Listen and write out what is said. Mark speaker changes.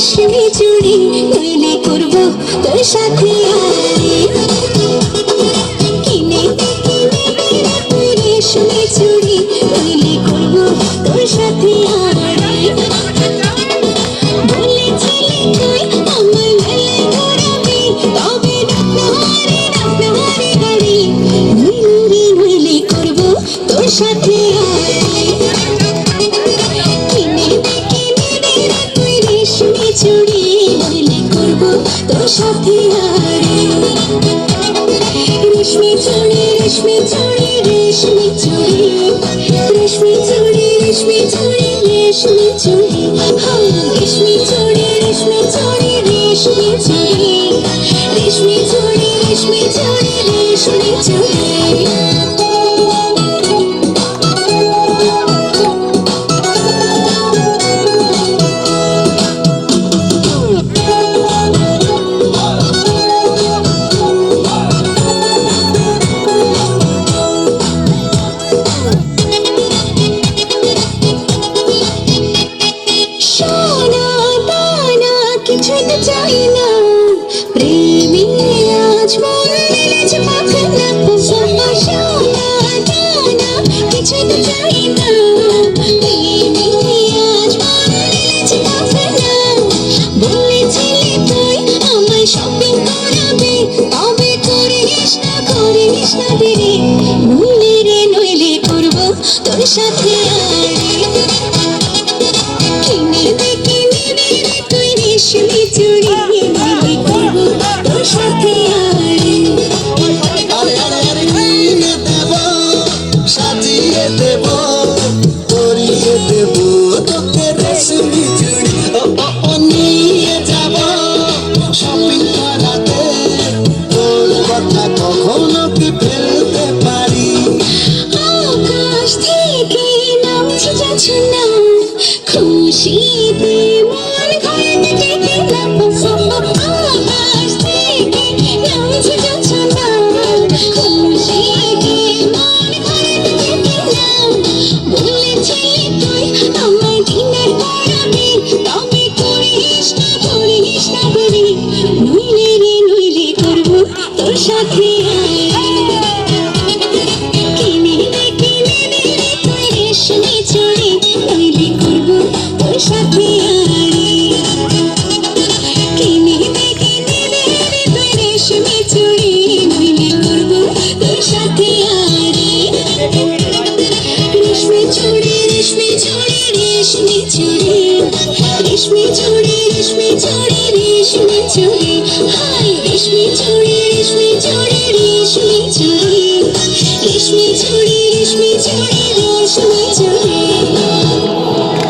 Speaker 1: রেশমি চুড়ি নইলে করবো তোর সাথে আড়ি কিনে তুই রেশমি চুড়ি নইলে করবো তোর সাথে আড়ি বলেছিলি তুই আমার মেলে ঘোরাবি তবে ডাকনাহারি গাড়ি নইলে করবো তোর সাথে আড়ি চুড়ি নইলে করবো তোর সাথে আড়ি রেশমি চুড়ি রেশমি চুড়ি রেশমি চুড়ি রেশমি চুড়ি রেশমি চুড়ি রেশমি চুড়ি রেশমি চুড়ি রেশমি চুড়ি রেশমি চুড়ি রেশমি চুড়ি রেশমি চুড়ি রেশমি চুড়ি কিছুই তো চাই না প্রেমে আজ মন মিলেছে পাথর না সোনা দানা কিছুই তো চাই না প্রেমে আজ মন মিলেছে পাথর না বলেছিলি তুই আমায় শপিং করাবি তবে করিস না দেরি নইলে করবো তোর সাথে আড়ি রেশমি চুড়ি নইলে করবো তোর সাথে আড়ি
Speaker 2: কিনে দেব সাজিয়ে দেব পরিয়ে দেব তোকে রেশমি চুড়ি নিয়ে যাব শপিং করাতে তোর কথা কখনো কি ফেলতে পারি
Speaker 1: আকাশ থেকে নামছে যাচ্ছে না খুশিতে মন ঘরে থেকে আকাশ থেকে নামছে যাচ্ছে না খুশিতে মন ঘরে থেকে বলেছিলি তুই আমায় ডিনার করাবি তবে করিস না দেরি নইলে করবো তোর সাথে কিনে দে তুই রেশমি চুড়ি নইলে করবো তোর সাথে আড়ি কিনে দে তুই রেশমি চুড়ি নইলে করবো তোর সাথে আড়ি রেশমি চুড়ি রেশমি চুড়ি রেশমি চুড়ি রেশমি চুড়ি রেশমি চুড়ি রেশমি চুড়ি রেশমি চুড়ি রেশমি চুড়ি রেশমি চুড়ি রেশমি চুড়ি রেশমি চুড়ি